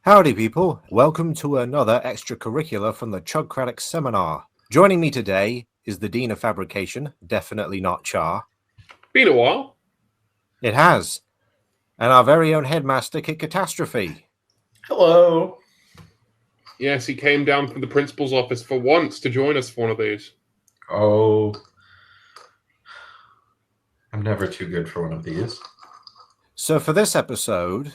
Howdy, people. Welcome to another extracurricular from the Chugcratic seminar. Joining me today is the Dean of Fabrication, definitely not Char. Been a while. It has. And our very own headmaster, Kit Katastrophe. Hello. Yes, he came down from the principal's office for once to join us for one of these. Oh. I'm never too good for one of these. So for this episode,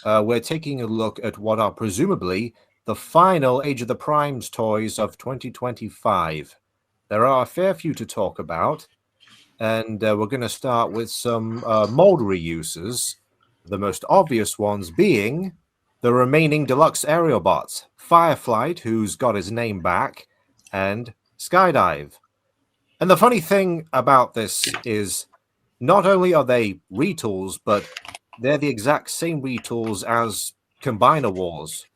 we're taking a look at what are presumably the final Age of the Primes toys of 2025. There are a fair few to talk about, and we're going to start with some mold reuses, the most obvious ones being the remaining deluxe aerial bots, Fireflight, who's got his name back, and Skydive. And the funny thing about this is not only are they retools, but they're the exact same retools as Combiner Wars,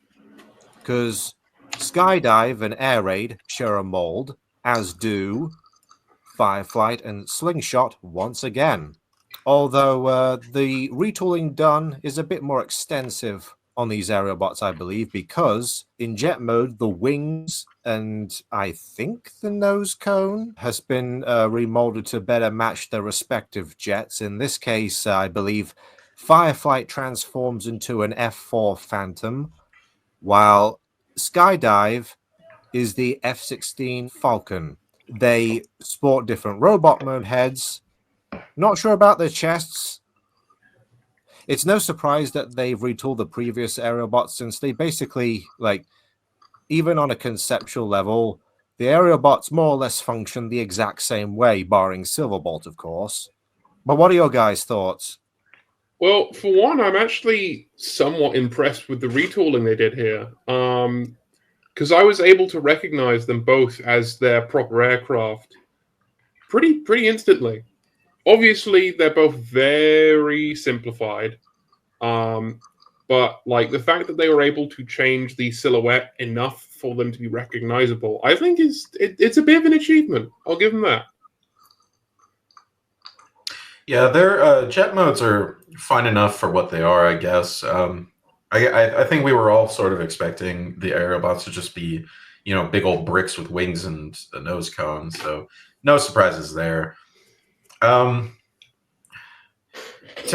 because Skydive and Air Raid share a mold, as do Fireflight and Slingshot once again. Although the retooling done is a bit more extensive on these aerial bots, I believe, because in jet mode, the wings and I think the nose cone has been remolded to better match their respective jets. In this case, I believe Fireflight transforms into an F4 Phantom, while Skydive is the F-16 Falcon. They sport different robot mode heads. Not sure about their chests. It's no surprise that they've retooled the previous aerial bots, since they basically, even on a conceptual level, the aerial bots more or less function the exact same way, barring Silverbolt, of course. But what are your guys' thoughts? Well, for one, I'm actually somewhat impressed with the retooling they did here. Because I was able to recognize them both as their proper aircraft pretty instantly. Obviously, they're both very simplified. But the fact that they were able to change the silhouette enough for them to be recognizable, I think it's a bit of an achievement. I'll give them that. Yeah, their jet modes are fine enough for what they are, I guess. I think we were all sort of expecting the aerial bots to just be, big old bricks with wings and a nose cone. So no surprises there. To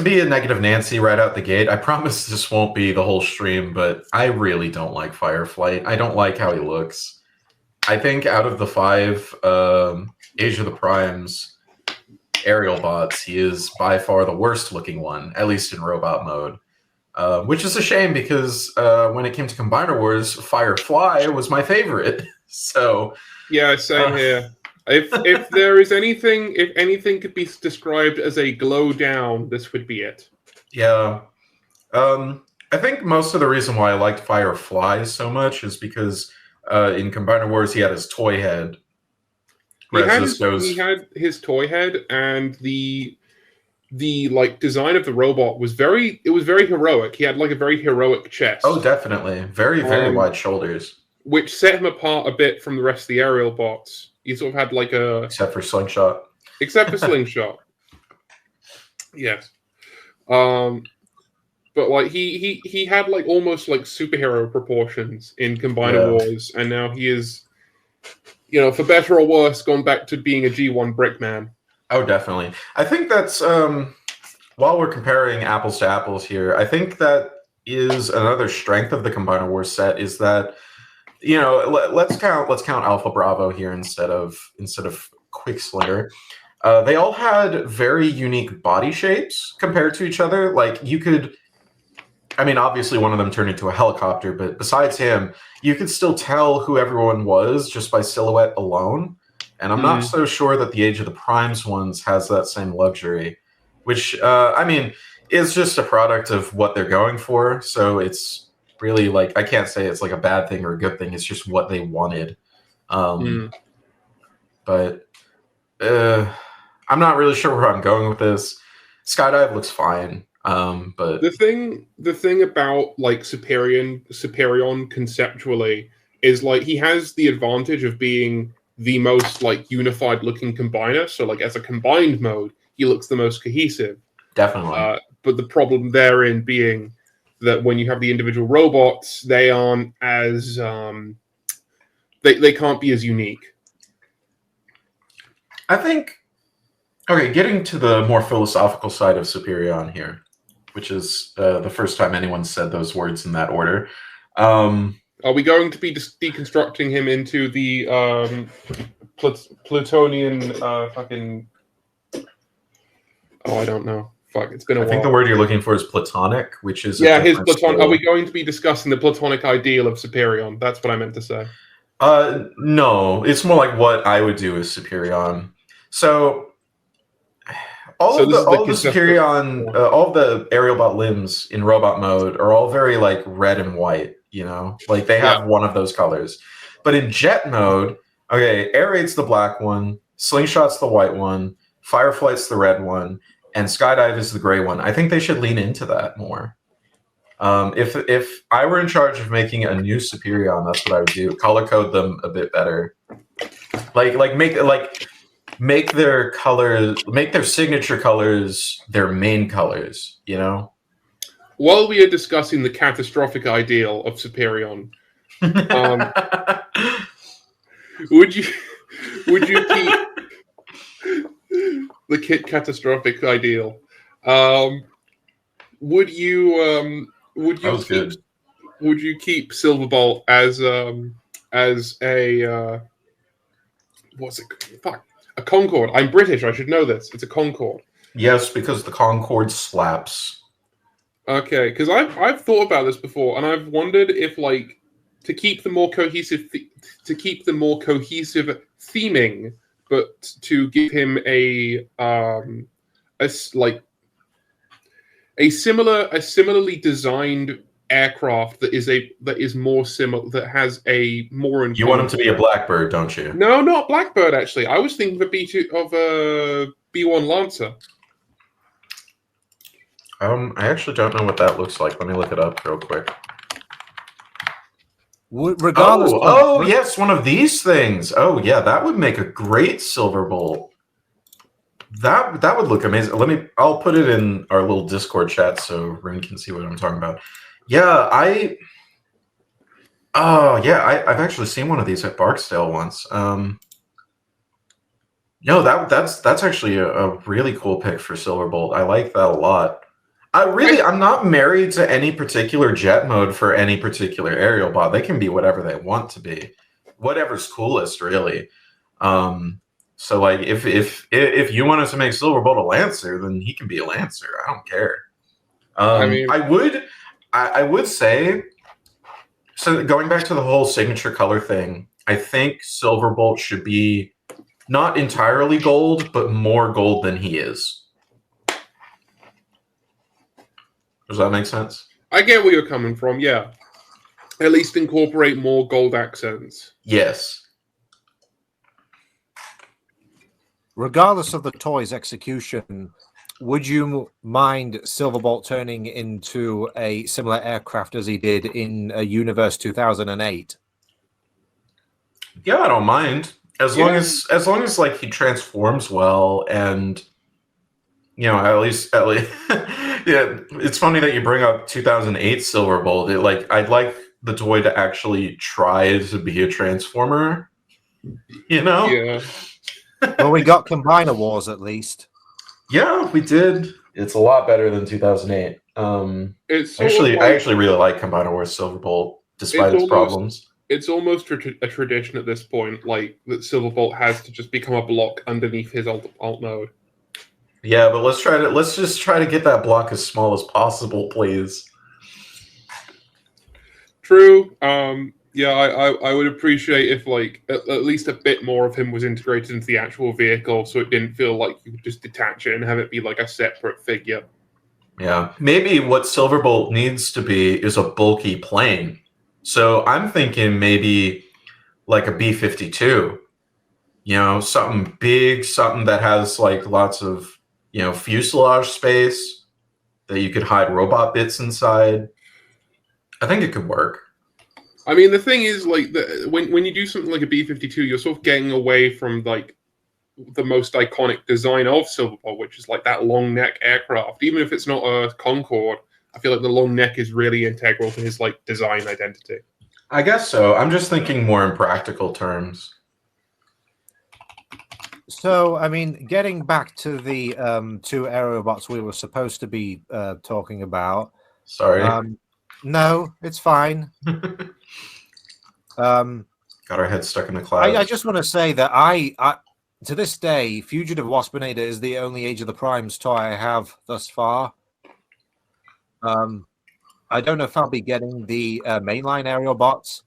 be a negative Nancy right out the gate, I promise this won't be the whole stream, but I really don't like Fireflight. I don't like how he looks. I think out of the 5 Age of the Primes aerial bots, he is by far the worst looking one, at least in robot mode. Which is a shame, because when it came to Combiner Wars, Firefly was my favorite. So yeah, same here. If there is anything, if anything could be described as a glow down, this would be it. Yeah. I think most of the reason why I liked Firefly so much is because in Combiner Wars he had his toy head. He had his toy head, and the design of the robot was very heroic. He had a very heroic chest. Oh, definitely. Very wide shoulders. Which set him apart a bit from the rest of the aerial bots. He sort of had except for Slingshot. Except for Slingshot. Yes. But he had almost superhero proportions in Combiner Wars, and now he is, for better or worse, gone back to being a G1 brick man. Oh, definitely. I think that's while we're comparing apples to apples here, I think that is another strength of the Combiner Wars set, is that let's count Alpha Bravo here instead of Quickslinger. They all had very unique body shapes compared to each other. Obviously one of them turned into a helicopter, but besides him, you could still tell who everyone was just by silhouette alone. And I'm not so sure that the Age of the Primes ones has that same luxury, which, is just a product of what they're going for. So it's really I can't say it's a bad thing or a good thing. It's just what they wanted. But I'm not really sure where I'm going with this. Skydive looks fine. But the thing about Superion conceptually is he has the advantage of being the most unified looking combiner. So as a combined mode, he looks the most cohesive. Definitely. But the problem therein being that when you have the individual robots, they aren't as they can't be as unique. I think, okay, getting to the more philosophical side of Superion here, which is the first time anyone said those words in that order. Are we going to be deconstructing him into the Plutonian fucking... Oh, I don't know. Fuck, it's been a while. I think the word you're looking for is Platonic, which is his Platonic. Are we going to be discussing the Platonic ideal of Superion? That's what I meant to say. No, it's more like what I would do as Superion. So all of the Superion, all of the aerial bot limbs in robot mode are all very like red and white, you know? Like they have one of those colors. But in jet mode, okay, air raid's the black one, slingshot's the white one, fireflight's the red one, and skydive is the gray one. I think they should lean into that more. If I were in charge of making a new Superion, that's what I would do. Color code them a bit better. Make their colors, make their signature colors their main colors, you know? While we are discussing the catastrophic ideal of Superion, would you keep the Kit Catastrophic ideal? Would you keep Silverbolt as a what's it? Fuck, a Concorde. I'm British. I should know this. It's a Concorde. Yes, because the Concorde slaps. Okay, because I've thought about this before, and I've wondered if like to keep the more cohesive theming, but to give him a similarly designed aircraft that is more similar, that has a more. You want him to be a Blackbird, don't you? No, not Blackbird. Actually, I was thinking of a B1 Lancer. I actually don't know what that looks like. Let me look it up real quick. Regardless. Yes, one of these things. Oh yeah, that would make a great Silverbolt. That would look amazing. I'll put it in our little Discord chat so Rune can see what I'm talking about. Yeah, I've actually seen one of these at Barksdale once. That's actually a really cool pick for Silverbolt. I like that a lot. I'm not married to any particular jet mode for any particular aerial bot. They can be whatever they want to be. Whatever's coolest, really. So like if you want us to make Silverbolt a Lancer, then he can be a Lancer. I don't care. I would say, so going back to the whole signature color thing, I think Silverbolt should be not entirely gold, but more gold than he is. Does that make sense? I get where you're coming from, yeah. At least incorporate more gold accents. Yes. Regardless of the toy's execution, would you mind Silverbolt turning into a similar aircraft as he did in Universe 2008? Yeah, I don't mind. As long as like he transforms well, and you know, at least yeah, it's funny that you bring up 2008 Silverbolt. I'd like the toy to actually try to be a transformer, you know? Yeah. Well, we got Combiner Wars at least. Yeah, we did. It's a lot better than 2008. I actually really like Combiner Wars Silverbolt, despite its problems. It's almost a tradition at this point, like that Silverbolt has to just become a block underneath his alt mode. Yeah, but let's just try to get that block as small as possible, please. True. Yeah, I would appreciate if like at least a bit more of him was integrated into the actual vehicle, so it didn't feel like you could just detach it and have it be like a separate figure. Yeah, maybe what Silverbolt needs to be is a bulky plane. So I'm thinking maybe like a B-52. You know, something big, something that has like lots of, you know, fuselage space that you could hide robot bits inside. I think it could work. I mean, the thing is, like, when you do something like a B-52, you're sort of getting away from like the most iconic design of Silverbolt, which is like that long neck aircraft. Even if it's not a Concorde, I feel like the long neck is really integral to his like design identity. I guess so. I'm just thinking more in practical terms. So, I mean, getting back to the two aerobots we were supposed to be talking about. Sorry. No, it's fine. Got our heads stuck in the clouds. I just want to say that I to this day, Fugitive Waspinator is the only Age of the Primes toy I have thus far. I don't know if I'll be getting the mainline aerial bots.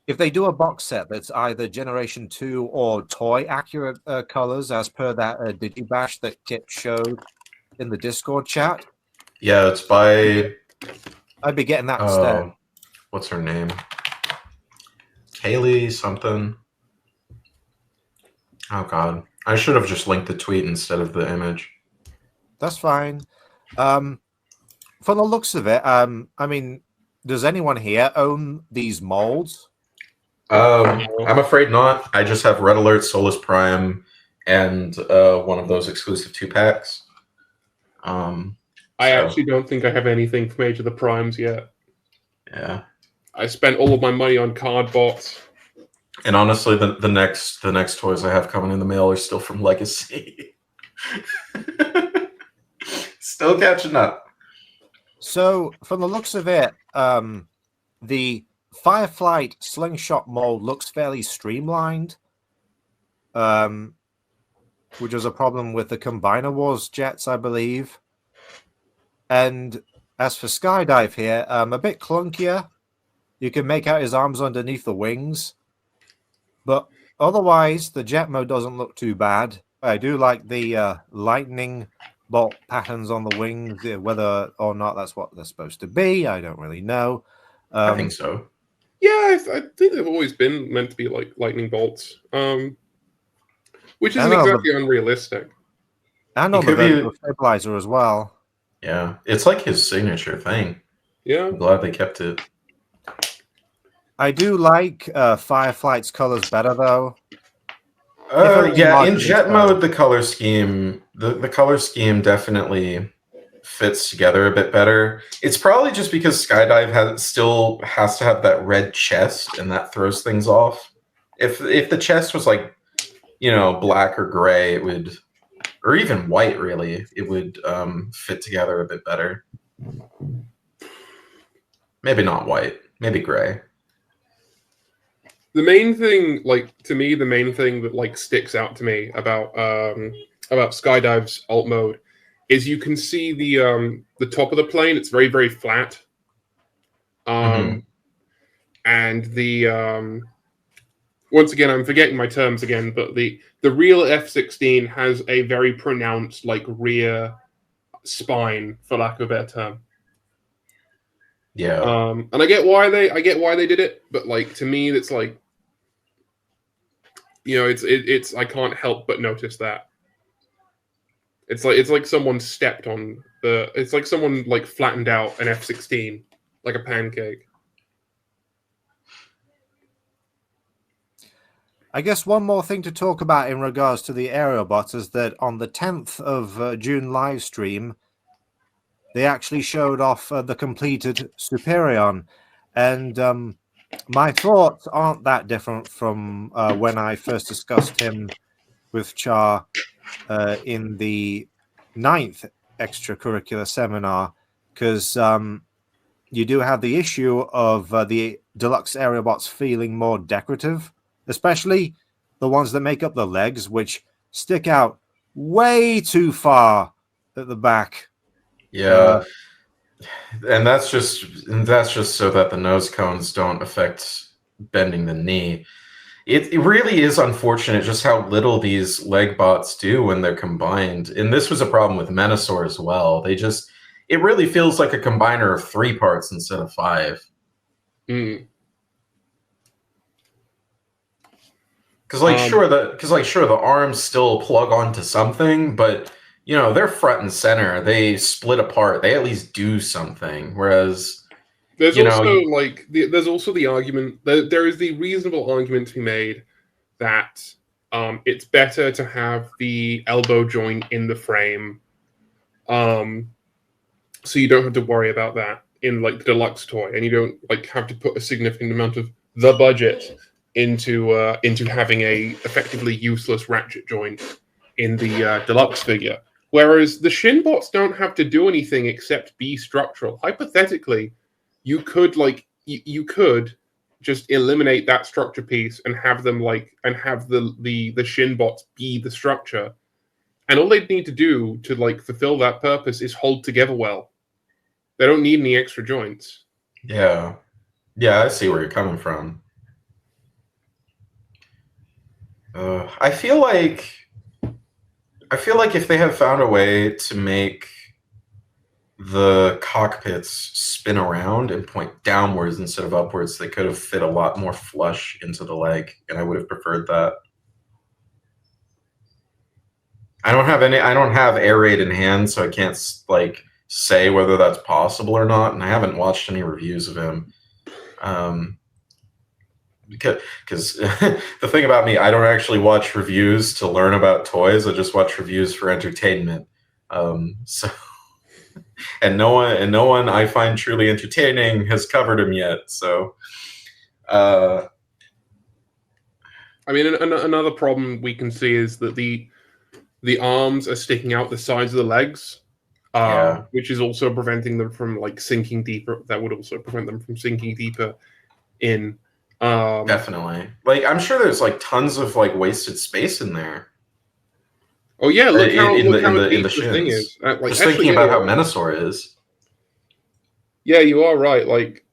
If they do a box set that's either Generation 2 or toy accurate colors, as per that Digibash that Kit showed in the Discord chat. Yeah, it's by... I'd be getting that instead. What's her name? Kaylee something. Oh, God. I should have just linked the tweet instead of the image. That's fine. From the looks of it, I mean, does anyone here own these molds? I'm afraid not. I just have Red Alert, Solus Prime, and one of those exclusive 2-packs. I actually don't think I have anything from Age of the Primes yet. Yeah. I spent all of my money on card bots. And honestly, the next toys I have coming in the mail are still from Legacy. Still catching up. So, from the looks of it, the Fireflight Slingshot mold looks fairly streamlined, which was a problem with the Combiner Wars jets, I believe. And as for Skydive here, a bit clunkier. You can make out his arms underneath the wings. But otherwise, the jet mode doesn't look too bad. I do like the lightning bolt patterns on the wings. Whether or not that's what they're supposed to be, I don't really know. I think so. Yeah, I think they've always been meant to be like lightning bolts, which isn't exactly unrealistic. And on the vertical stabilizer as well. Yeah, it's like his signature thing. Yeah, I'm glad they kept it. I do like Fireflight's colors better, though. Yeah, in jet mode, the color scheme, the color scheme definitely fits together a bit better. It's probably just because Skydive still has to have that red chest, and that throws things off. If the chest was like, black or gray, it would, or even white, really, it would fit together a bit better. Maybe not white, maybe gray. The main thing, to me, the main thing that sticks out to me about Skydive's alt mode is you can see the top of the plane. It's very, very flat. And the once again, I'm forgetting my terms again, but the real F-16 has a very pronounced rear spine, for lack of a better term. Yeah. And I get why they did it, but to me, it's it's I can't help but notice that. It's like someone stepped on it's like someone flattened out an F-16 like a pancake. I guess one more thing to talk about in regards to the aerial bots is that on the 10th of June live stream, they actually showed off the completed Superion. And my thoughts aren't that different from when I first discussed him with Char in the 9th extracurricular seminar, because you do have the issue of the deluxe aerial bots feeling more decorative, especially the ones that make up the legs, which stick out way too far at the back. Yeah, and that's just so that the nose cones don't affect bending the knee. It really is unfortunate just how little these leg bots do when they're combined. And this was a problem with Menasor as well. It really feels like a combiner of 3 parts instead of 5. Mm. Because sure, the arms still plug onto something, but they're front and center. They split apart. They at least do something. Whereas there's also the argument that there is the reasonable argument to be made that it's better to have the elbow joint in the frame, so you don't have to worry about that in like the deluxe toy, and you don't like have to put a significant amount of the budget into having a effectively useless ratchet joint in the deluxe figure. Whereas the shin bots don't have to do anything except be structural. Hypothetically, you could you could just eliminate that structure piece and have them have the shin bots be the structure, and all they need to do to like fulfill that purpose is hold together well. They don't need any extra joints. Yeah, I see where you're coming from. I feel like if they had found a way to make the cockpits spin around and point downwards instead of upwards, they could have fit a lot more flush into the leg, and I would have preferred that. I don't have air raid in hand, so I can't like say whether that's possible or not, and I haven't watched any reviews of him. Because the thing about me, I don't actually watch reviews to learn about toys. I just watch reviews for entertainment. So, and no one I find truly entertaining has covered him yet. So, I mean, another problem we can see is that the arms are sticking out the sides of the legs, which is also preventing them from like sinking deeper. That would also prevent them from sinking deeper in. Definitely. Like, I'm sure there's like tons of like wasted space in there. Oh yeah, look how in deep the this thing is. Just thinking about how Menasor is. Yeah, you are right. Like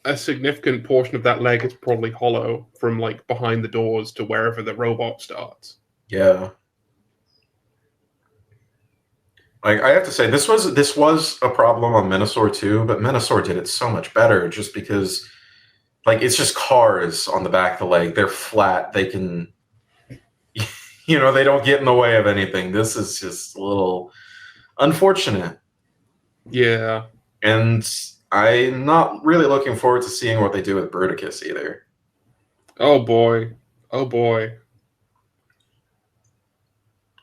a significant portion of that leg is probably hollow from like behind the doors to wherever the robot starts. Yeah. Like, I have to say, this was a problem on Menasor too, but Menasor did it so much better just because, like, it's just cars on the back of the leg. They're flat. They can, they don't get in the way of anything. This is just a little unfortunate. Yeah. And I'm not really looking forward to seeing what they do with Bruticus either. Oh boy. Oh boy.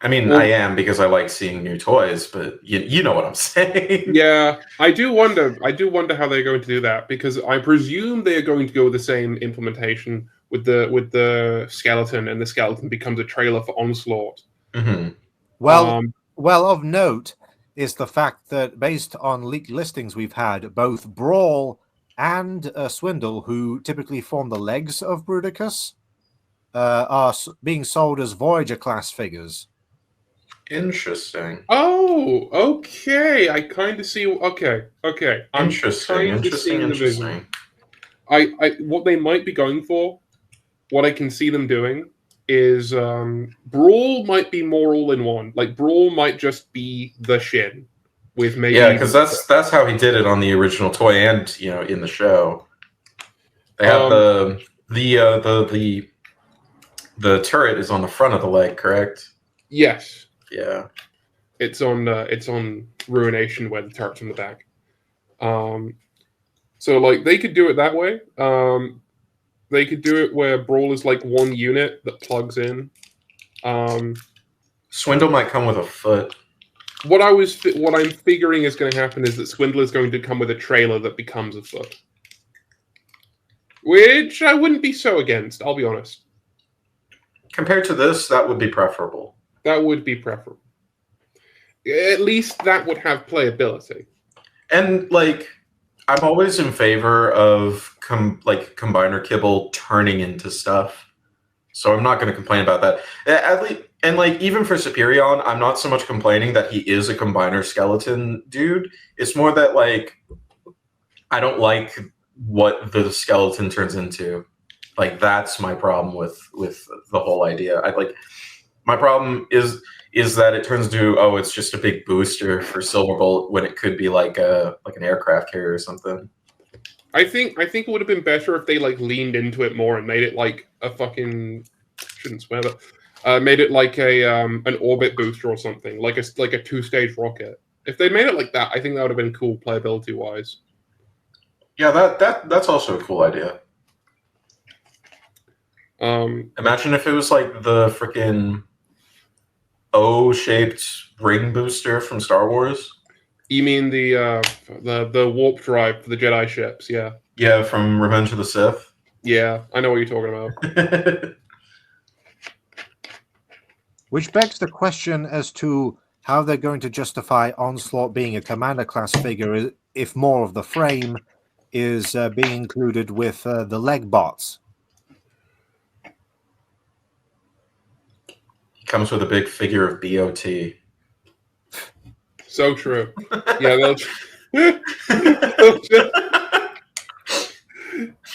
I mean, I am, because I like seeing new toys, but you know what I'm saying. Yeah, I do wonder how they're going to do that, because I presume they are going to go with the same implementation with the skeleton, and the skeleton becomes a trailer for Onslaught. Mm-hmm. Well, of note is the fact that based on leaked listings we've had, both Brawl and Swindle, who typically form the legs of Bruticus, are being sold as Voyager class figures. Interesting. Oh, okay. I kind of see. Okay. Interesting. I what they might be going for, what I can see them doing is Brawl might be more all in one. Like, Brawl might just be the shin with maybe. Yeah, because that's how he did it on the original toy and in the show. They have the turret is on the front of the leg, correct? Yes. Yeah. It's on Ruination where the turret's on the back. So like they could do it that way. They could do it where Brawl is like one unit that plugs in. Swindle might come with a foot. What I'm figuring is going to happen is that Swindle is going to come with a trailer that becomes a foot, which I wouldn't be so against. I'll be honest. Compared to this, that would be preferable. That would be preferable. At least that would have playability. And like, I'm always in favor of combiner kibble turning into stuff, so I'm not going to complain about that. At least, and like even for Superion, I'm not so much complaining that he is a combiner skeleton dude. It's more that like I don't like what the skeleton turns into. Like, that's my problem with the whole idea. My problem is that it turns into, it's just a big booster for Silverbolt when it could be like an aircraft carrier or something. I think it would have been better if they like leaned into it more and made it like a fucking, shouldn't swear, but made it like an orbit booster or something, like a 2-stage rocket. If they made it like that, I think that would have been cool playability wise. Yeah, that's also a cool idea. Imagine if it was like the freaking O-shaped ring booster from Star Wars. You mean the warp drive for the Jedi ships? Yeah. Yeah, from Revenge of the Sith. Yeah, I know what you're talking about. Which begs the question as to how they're going to justify Onslaught being a Commander class figure if more of the frame is being included with the leg bots. He comes with a big figure of BOT. So true. Yeah, they'll.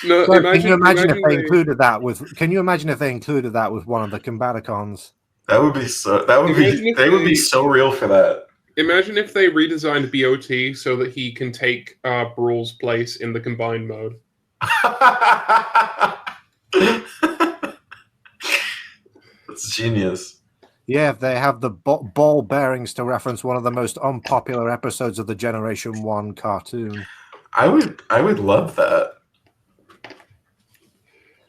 No, So can you imagine if they they included that with? Can you imagine if they included that with one of the Combaticons? That would be so. That would Imagine be. if They would be they- so real for that. Imagine if they redesigned BOT so that he can take Brawl's place in the combined mode. That's genius. Yeah, if they have the ball bearings to reference one of the most unpopular episodes of the Generation 1 cartoon. I would love that.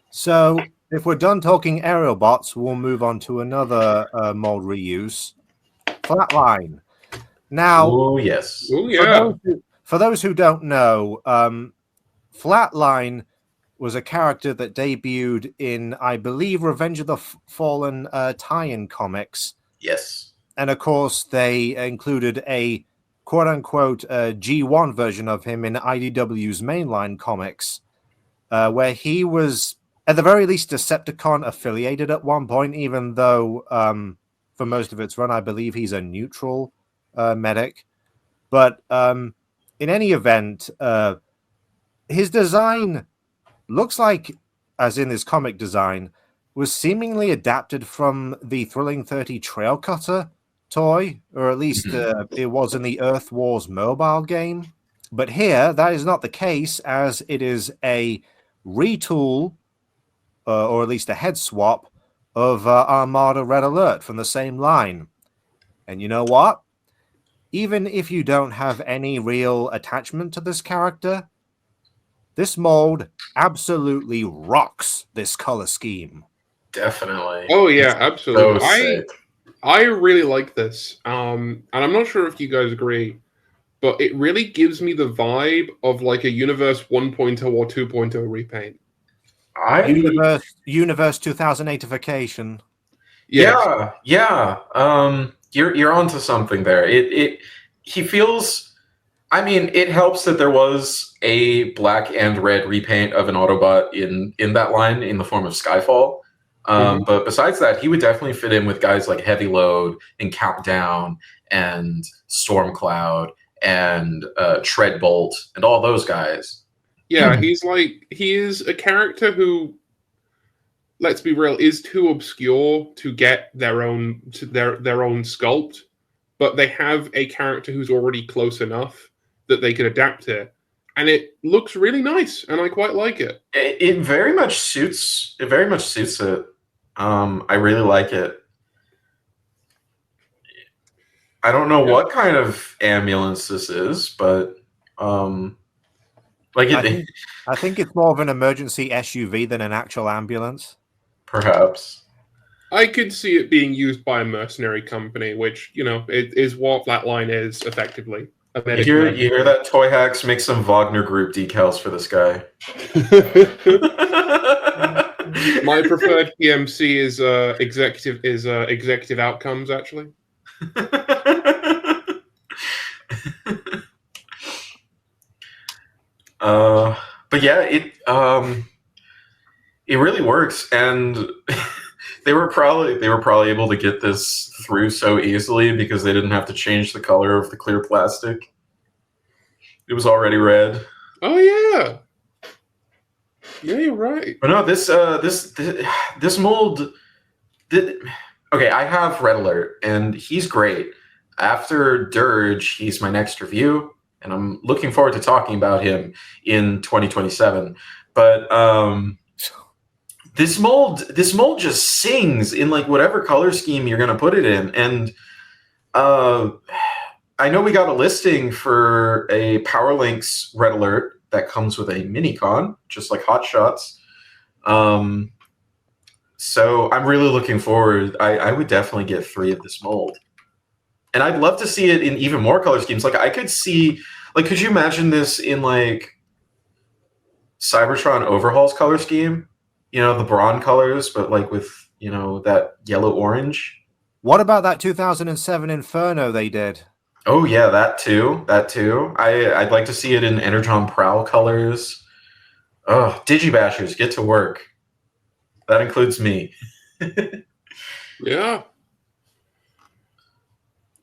So, if we're done talking aerial bots, we'll move on to another mold reuse. Flatline. Now, Oh yes. Oh yeah. For those who don't know, Flatline was a character that debuted in, I believe, Revenge of the Fallen tie-in comics. Yes. And of course, they included a quote-unquote G1 version of him in IDW's mainline comics, where he was, at the very least, Decepticon affiliated at one point, even though for most of its run, I believe he's a neutral medic. But in any event, his design looks like, as in his comic design, was seemingly adapted from the Thrilling 30 Trail Cutter toy, or at least it was in the Earth Wars mobile game. But here, that is not the case, as it is a retool, or at least a head swap, of Armada Red Alert from the same line. And you know what? Even if you don't have any real attachment to this character, this mold absolutely rocks this color scheme. Definitely. Oh yeah, absolutely. So sick. I really like this, and I'm not sure if you guys agree, but it really gives me the vibe of like a Universe 1.0 or 2.0 repaint. Universe 2008ification. Yeah. You're onto something there. He feels. I mean, it helps that there was a black and red repaint of an Autobot in that line in the form of Skyfall. But besides that, he would definitely fit in with guys like Heavy Load and Countdown and Stormcloud and Treadbolt and all those guys. Yeah, he is a character who, let's be real, is too obscure to get their own sculpt, but they have a character who's already close enough that they can adapt it, and it looks really nice, and I quite like it. It very much suits. It very much suits it. I really like it. I don't know what kind of ambulance this is, but I think it's more of an emergency SUV than an actual ambulance. Perhaps. I could see it being used by a mercenary company, which, it is what Flatline is, effectively. You hear that, Toy Hacks? Make some Wagner Group decals for this guy. My preferred PMC is executive outcomes, actually. But yeah, it really works, and they were probably able to get this through so easily because they didn't have to change the color of the clear plastic. It was already red. Oh yeah, yeah, you're right. But no, this mold. Okay, I have Red Alert, and he's great. After Dirge, he's my next review, and I'm looking forward to talking about him in 2027. But this mold just sings in like whatever color scheme you're gonna put it in. And I know we got a listing for a Power Links Red Alert that comes with a Minicon, just like Hot Shots. So I'm really looking forward. I would definitely get 3 of this mold. And I'd love to see it in even more color schemes. Like I could see, like, could you imagine this in like Cybertron Overhaul's color scheme? You know, the Brawn colors, but like with, you know, that yellow orange. What about that 2007 Inferno they did? Oh yeah, that too. That too. I'd like to see it in Energon Prowl colors. Oh, Digibashers, get to work. That includes me. Yeah.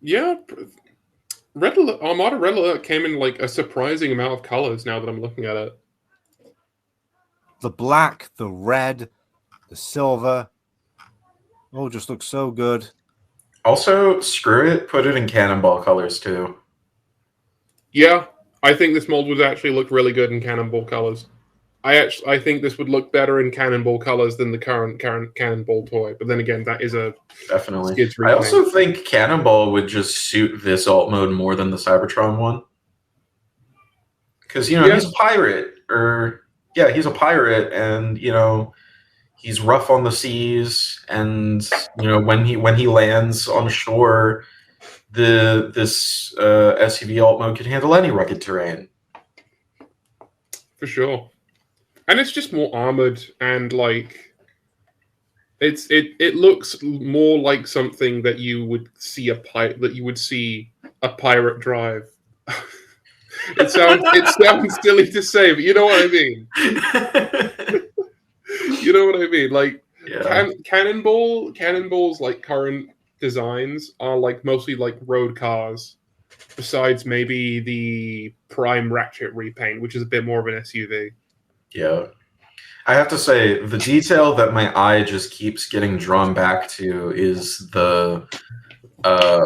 Yeah. Red Alert, Armada Red Alert came in like a surprising amount of colors now that I'm looking at it. The black, the red, the silver. Oh, just looks so good. Also, screw it, put it in Cannonball colors too. Yeah, I think this mold would actually look really good in Cannonball colors. I think this would look better in Cannonball colors than the current Cannonball toy. But then again, that is a Definitely. Skids I also remake. think Cannonball would just suit this alt mode more than the Cybertron one. Because, you know, Yeah. he's a pirate, he's a pirate, and, you know, he's rough on the seas, and, you know, when he lands on shore, this SUV alt mode can handle any rugged terrain. For sure. And it's just more armored and like it looks more like something that you would see a pirate drive. It sounds silly to say, but you know what I mean. You know what I mean? Like Yeah. Cannonball's like current designs are like mostly like road cars, besides maybe the Prime Ratchet repaint, which is a bit more of an SUV. Yeah. I have to say, the detail that my eye just keeps getting drawn back to is the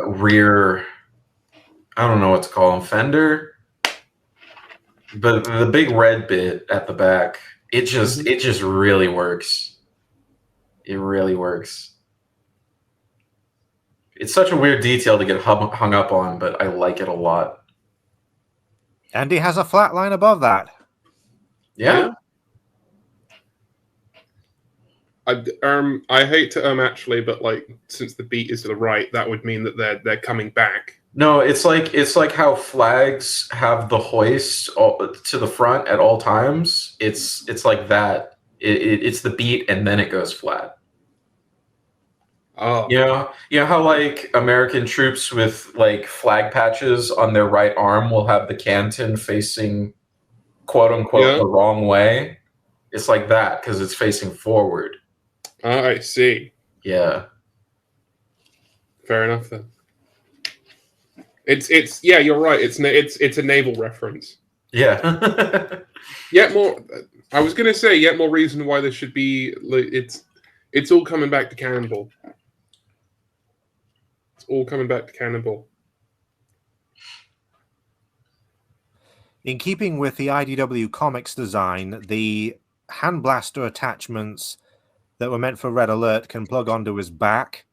rear, I don't know what to call them, fender? But the big red bit at the back, it just really works. It really works. It's such a weird detail to get hung up on, but I like it a lot. And he has a flat line above that. Yeah. I hate to actually, but like since the beat is to the right, that would mean that they're coming back. No, it's like how flags have the hoist to the front at all times. It's like that. It's the beat and then it goes flat. Oh, You know how like American troops with like flag patches on their right arm will have the canton facing quote unquote the wrong way. It's like that because it's facing forward. I see. Yeah. Fair enough then. It's yeah, you're right. It's a naval reference. Yeah. Yet more. I was gonna say yet more reason why this should be. It's all coming back to Cannonball. It's all coming back to Cannonball. In keeping with the IDW Comics design, the hand blaster attachments that were meant for Red Alert can plug onto his back.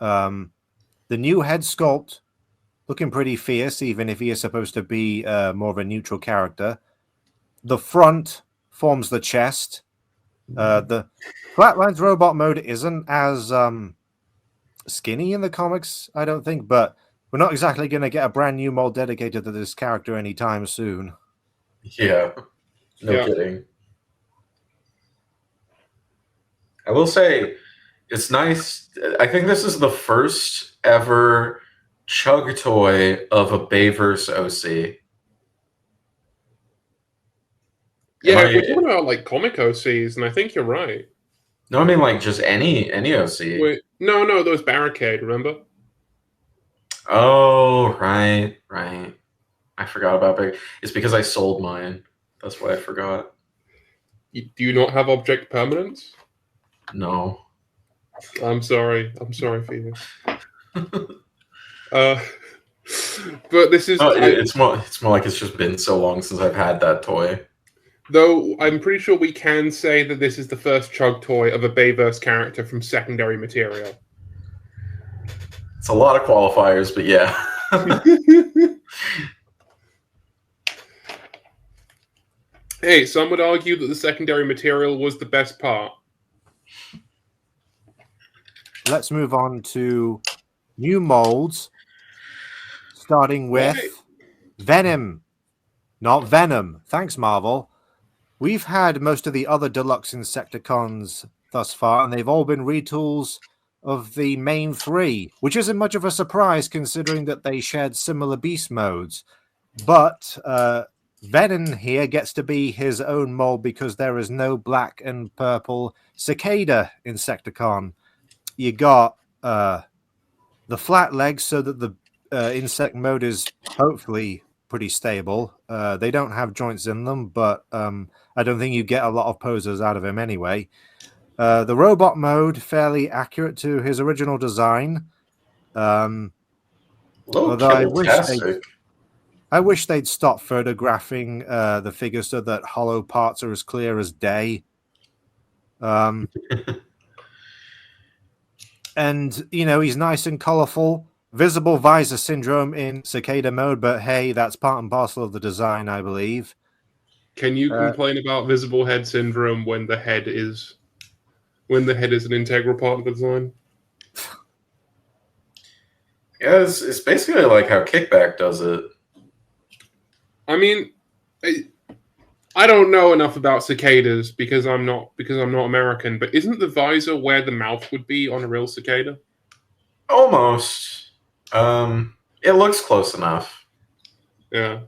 The new head sculpt looking pretty fierce, even if he is supposed to be more of a neutral character. The front forms the chest. The Flatlines robot mode isn't as skinny in the comics, I don't think, but we're not exactly going to get a brand new mold dedicated to this character anytime soon. Yeah. No kidding. I will say, it's nice. I think this is the first ever Chug toy of a Bayverse OC. Yeah, we're talking about like comic OCs, and I think you're right. No, I mean like just any OC. Wait, no, those Barricade, remember? Oh, right. I forgot about Big. It's because I sold mine. That's why I forgot. Do you not have object permanence? No. I'm sorry for you. But this is. It's more like it's just been so long since I've had that toy. Though I'm pretty sure we can say that this is the first Chug toy of a Bayverse character from secondary material. It's a lot of qualifiers, but yeah. Hey, some would argue that the secondary material was the best part. Let's move on to new molds. starting with Right. Venom, not Venom. Thanks, Marvel. We've had most of the other deluxe Insecticons thus far, and they've all been retools of the main three, which isn't much of a surprise considering that they shared similar beast modes. But Venom here gets to be his own mold because there is no black and purple cicada Insecticon. You got the flat legs so that the insect mode is hopefully pretty stable. They don't have joints in them, but I don't think you get a lot of poses out of him anyway. The robot mode, fairly accurate to his original design. Although I wish they'd stop photographing the figure so that hollow parts are as clear as day. And, you know, he's nice and colorful. Visible visor syndrome in cicada mode, but hey, that's part and parcel of the design, I believe. Can you complain about visible head syndrome when the head is an integral part of the design? Yeah, it's basically like how Kickback does it. I mean, I don't know enough about cicadas because I'm not American, but isn't the visor where the mouth would be on a real cicada? Almost. It looks close enough. Yeah.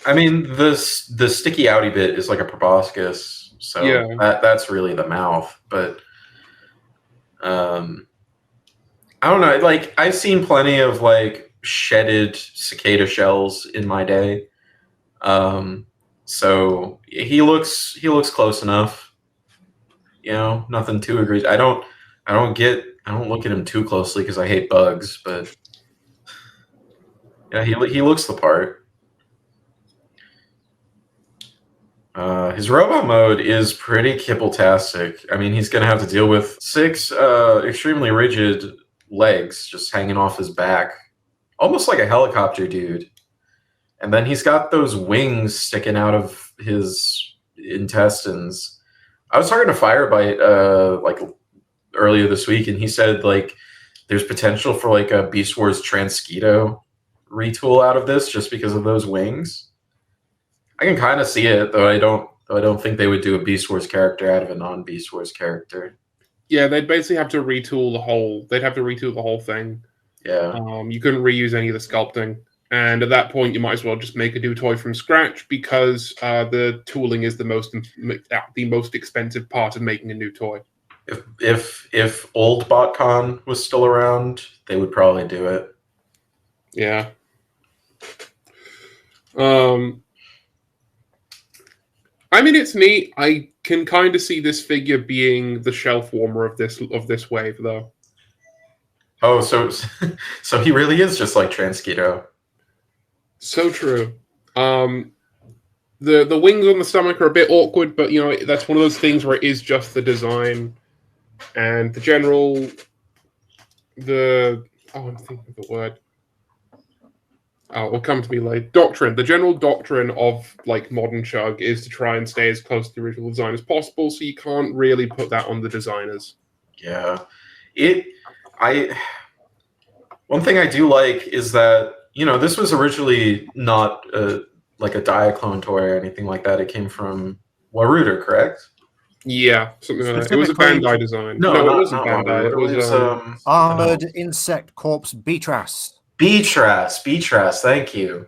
I mean, the sticky outy bit is like a proboscis, so Yeah. that's really the mouth. But I don't know. Like, I've seen plenty of like shedded cicada shells in my day. So he looks close enough. You know, nothing too egregious. I don't look at him too closely because I hate bugs, but yeah, he looks the part. His robot mode is pretty kibble-tastic. I mean, he's going to have to deal with 6 extremely rigid legs just hanging off his back, almost like a helicopter dude. And then he's got those wings sticking out of his intestines. I was talking to Firebite like earlier this week, and he said like there's potential for like a Beast Wars Transketo retool out of this just because of those wings. I can kind of see it, though I don't think they would do a Beast Wars character out of a non-Beast Wars character. Yeah, they'd basically have to retool the whole. They'd have to retool the whole thing. Yeah. You couldn't reuse any of the sculpting, and at that point, you might as well just make a new toy from scratch because the tooling is the most expensive part of making a new toy. If old BotCon was still around, they would probably do it. Yeah. I mean, it's neat. I can kind of see this figure being the shelf warmer of this wave, though. Oh, so he really is just like Transketo. So true. The wings on the stomach are a bit awkward, but you know that's one of those things where it is just the design and the general. I'm thinking of the word. Oh, it'll come to me later. Doctrine. The general doctrine of like modern Chug is to try and stay as close to the original design as possible, so you can't really put that on the designers. Yeah. One thing I do like is that, you know, this was originally not like a Diaclone toy or anything like that. It came from Waruder, correct? Yeah, something like that. It was a Bandai design. No, it wasn't Bandai. It was Armored Insect Corpse Beatras. Beatras, thank you.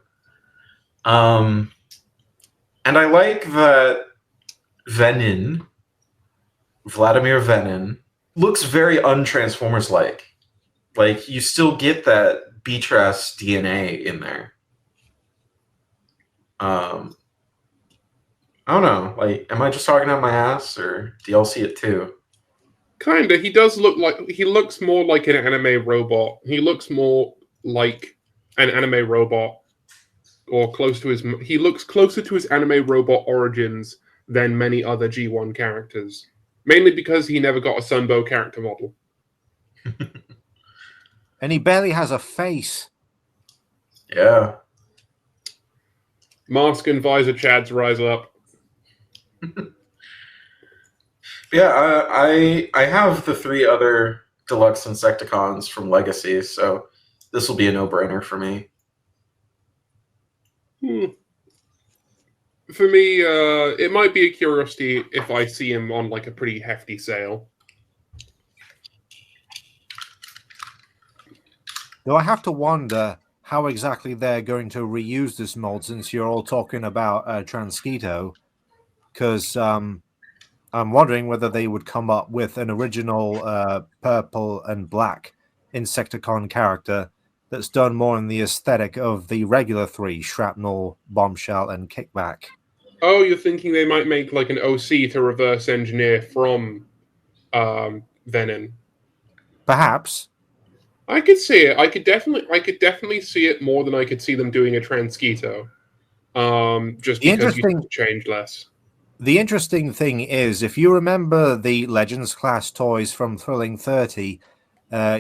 And I like that Vladimir Venin, looks very un-Transformers-like. Like, you still get that Beatras DNA in there. I don't know. Like, am I just talking out my ass, or do y'all see it too? Kinda. He looks more like an anime robot. He looks more like an anime robot, or close to his. He looks closer to his anime robot origins than many other G1 characters. Mainly because he never got a Sunbow character model. And he barely has a face. Yeah. Mask and visor chads rise up. Yeah, I have the 3 other deluxe Insecticons from Legacy, so this will be a no-brainer for me. For me, it might be a curiosity if I see him on like a pretty hefty sale. Though I have to wonder how exactly they're going to reuse this mold, since you're all talking about Transketo, because I'm wondering whether they would come up with an original purple and black Insecticon character that's done more in the aesthetic of the regular three, Shrapnel, Bombshell, and Kickback. Oh, you're thinking they might make like an OC to reverse engineer from Venom? Perhaps. I could see it. I could definitely see it more than I could see them doing a Transketo. Just because you change less. The interesting thing is, if you remember the Legends class toys from Thrilling 30,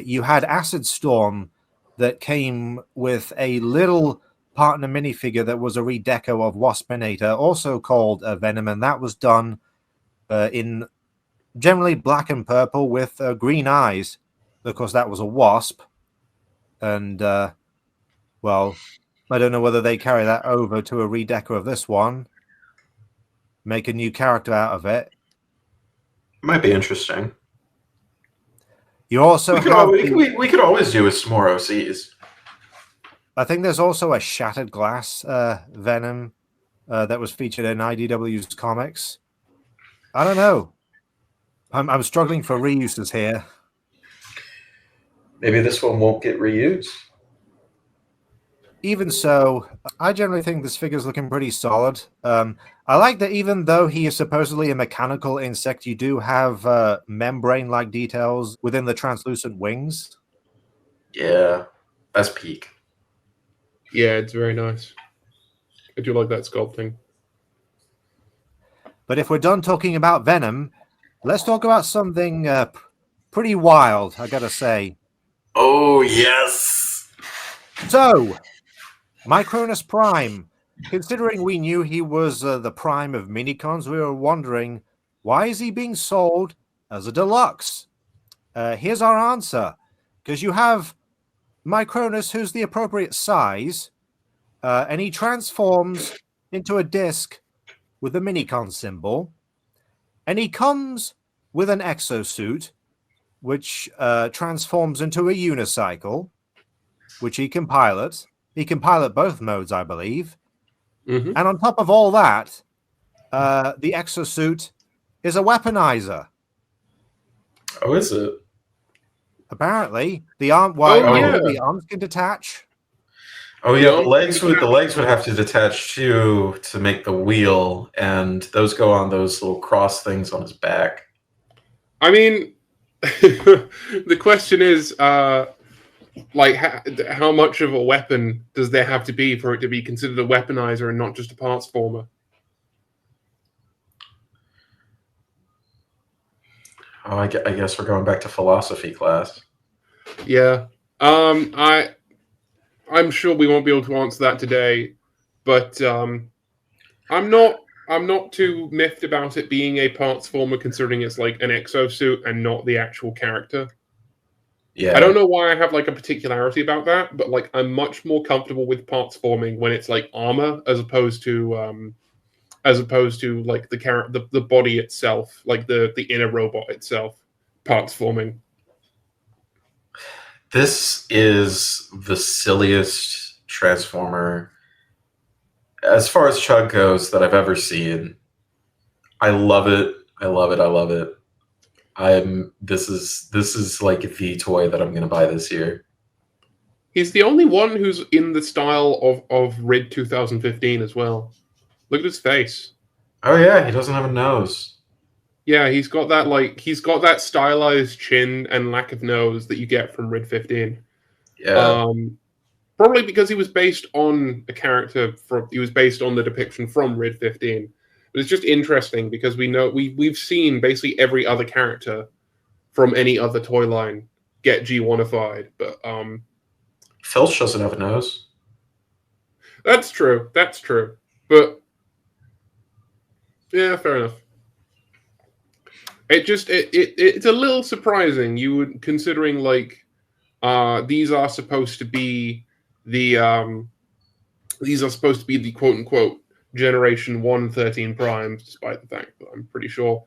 you had Acid Storm that came with a little partner minifigure that was a redeco of Waspinator, also called Venom, and that was done in generally black and purple with green eyes, because that was a wasp. And, well, I don't know whether they carry that over to a redeco of this one, make a new character out of it. Might be interesting. You also we could always do with some more OCs. I think there's also a Shattered Glass Venom that was featured in IDW's comics. I don't know. I'm struggling for reuses here. Maybe this one won't get reused. Even so, I generally think this figure's looking pretty solid. I like that even though he is supposedly a mechanical insect, you do have membrane-like details within the translucent wings. Yeah, that's peak. Yeah, it's very nice. I do like that sculpting. But if we're done talking about Venom, let's talk about something pretty wild, I gotta say. Oh, yes! So, Micronus Prime. Considering we knew he was the prime of minicons, we were wondering, why is he being sold as a deluxe? Here's our answer. Because you have Micronus, who's the appropriate size, and he transforms into a disc with the minicon symbol, and he comes with an exosuit, which transforms into a unicycle, which he can pilot. He can pilot both modes, I believe. Mm-hmm. And on top of all that, the exosuit is a weaponizer. Oh, is it? Apparently, the arm. Well, yeah. The arms can detach. Oh yeah, the legs would have to detach too to make the wheel, and those go on those little cross things on his back. I mean, the question is, like, how much of a weapon does there have to be for it to be considered a weaponizer and not just a parts former? Oh, I guess we're going back to philosophy class. Yeah. I'm sure we won't be able to answer that today, but I'm not too miffed about it being a parts former, considering it's like an exosuit and not the actual character. Yeah. I don't know why I have like a particularity about that, but like I'm much more comfortable with parts forming when it's like armor as opposed to like the body itself, like the inner robot itself, parts forming. This is the silliest Transformer, as far as Chug goes, that I've ever seen. I love it. I love it. I love it. This is like the toy that I'm going to buy this year. He's the only one who's in the style of Rid 2015 as well. Look at his face. Oh yeah, he doesn't have a nose. Yeah, he's got that stylized chin and lack of nose that you get from Rid 15. Yeah. Probably because he was based on he was based on the depiction from Rid 15. But it's just interesting because we've seen basically every other character from any other toy line get G1ified, but Filch doesn't have a nose. That's true. But yeah, fair enough. It's a little surprising, considering like These are supposed to be the quote unquote Generation 1 13 primes, despite the fact that I'm pretty sure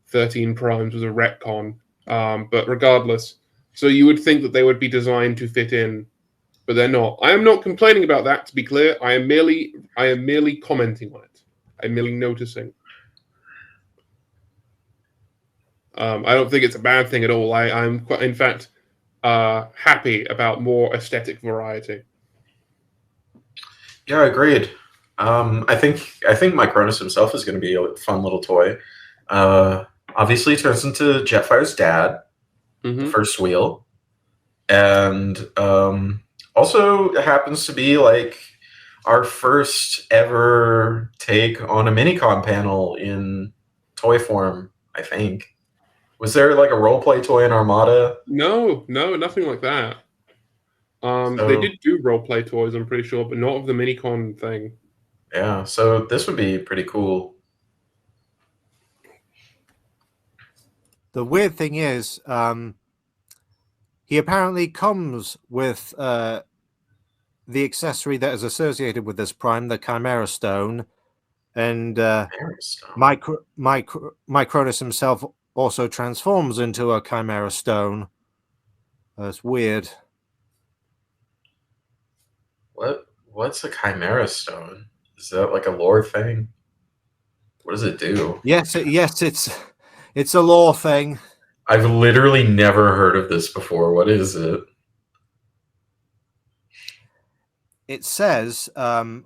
13 primes was a retcon. But regardless, so you would think that they would be designed to fit in, but they're not. I am not complaining about that, to be clear. I am merely commenting on it. I'm merely noticing. I don't think it's a bad thing at all. I'm quite, in fact, happy about more aesthetic variety. Yeah, agreed. I think Micronus himself is going to be a fun little toy. Obviously, turns into Jetfire's dad, the first wheel, and also happens to be like our first ever take on a Minicon panel in toy form. I think. Was there like a roleplay toy in Armada? No, nothing like that. They did do roleplay toys, I'm pretty sure, but not of the Minicon thing. Yeah, so this would be pretty cool. The weird thing is, he apparently comes with the accessory that is associated with this prime, the Chimera Stone, and Micronus himself also transforms into a Chimera Stone. That's weird. What's a Chimera Stone? Is that like a lore thing? What does it do? Yes, it's a lore thing. I've literally never heard of this before. What is it? It says,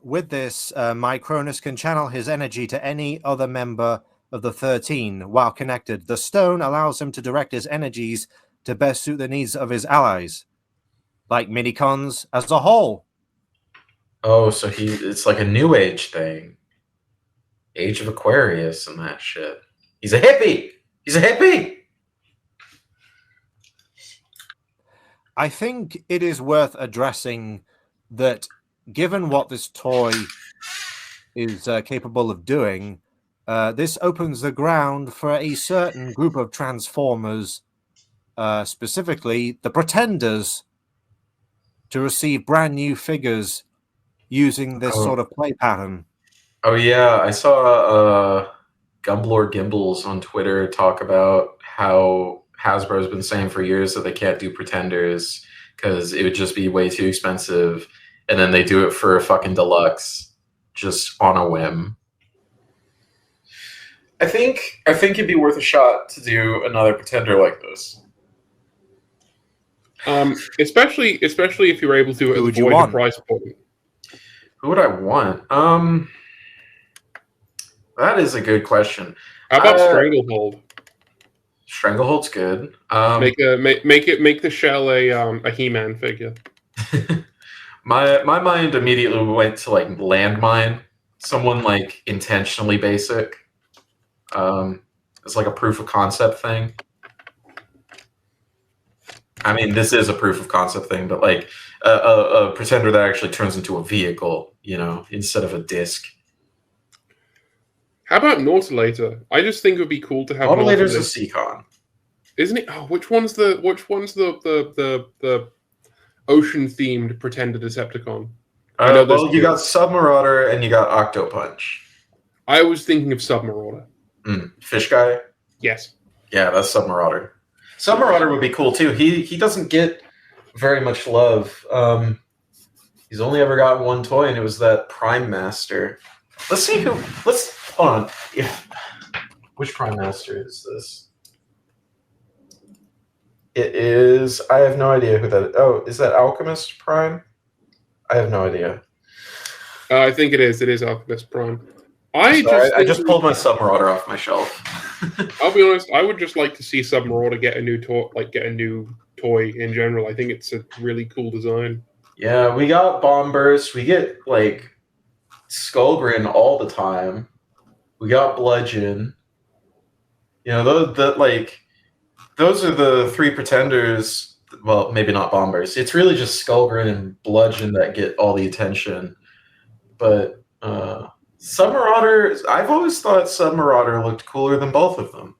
with this, Micronus can channel his energy to any other member of the 13 while connected. The stone allows him to direct his energies to best suit the needs of his allies, like Minicons as a whole. Oh, so it's like a new age thing. Age of Aquarius and that shit. He's a hippie! He's a hippie! I think it is worth addressing that given what this toy is capable of doing, this opens the ground for a certain group of Transformers, specifically the Pretenders, to receive brand new figures using this sort of play pattern. Oh yeah, I saw Gumblor Gimbals on Twitter talk about how Hasbro's been saying for years that they can't do Pretenders because it would just be way too expensive, and then they do it for a fucking deluxe just on a whim. I think it'd be worth a shot to do another Pretender like this. Especially if you're able to avoid a price point. Who would I want? That is a good question. How about Stranglehold? Stranglehold's good. Make the shell a He-Man figure. My mind immediately went to like Landmine, someone like intentionally basic. It's like a proof of concept thing. I mean, this is a proof of concept thing, but like a Pretender that actually turns into a vehicle, instead of a disc. How about Nautilator? I just think it would be cool to have Nautilator's a Seacon, isn't it? Oh, which one's the ocean themed Pretender Decepticon? Well, you got Submarauder and you got Octopunch. I was thinking of Submarauder. Fish guy? Yes. Yeah, that's Submarauder. Submarauder would be cool too. He doesn't get very much love. He's only ever got one toy, and it was that Prime Master. Let's see who. Hold on. Which Prime Master is this? It is. I have no idea who that is. Oh, is that Alchemist Prime? I have no idea. I think it is. It is Alchemist Prime. I just pulled my Submarauder off my shelf. I'll be honest. I would just like to see Submarauder get a new toy in general. I think it's a really cool design. Yeah, we got Bomb Burst. We get like Skullgrin all the time. We got Bludgeon. Those are the three Pretenders. Well, maybe not Bomb Burst. It's really just Skullgrin and Bludgeon that get all the attention. But Submarauder, I've always thought Submarauder looked cooler than both of them.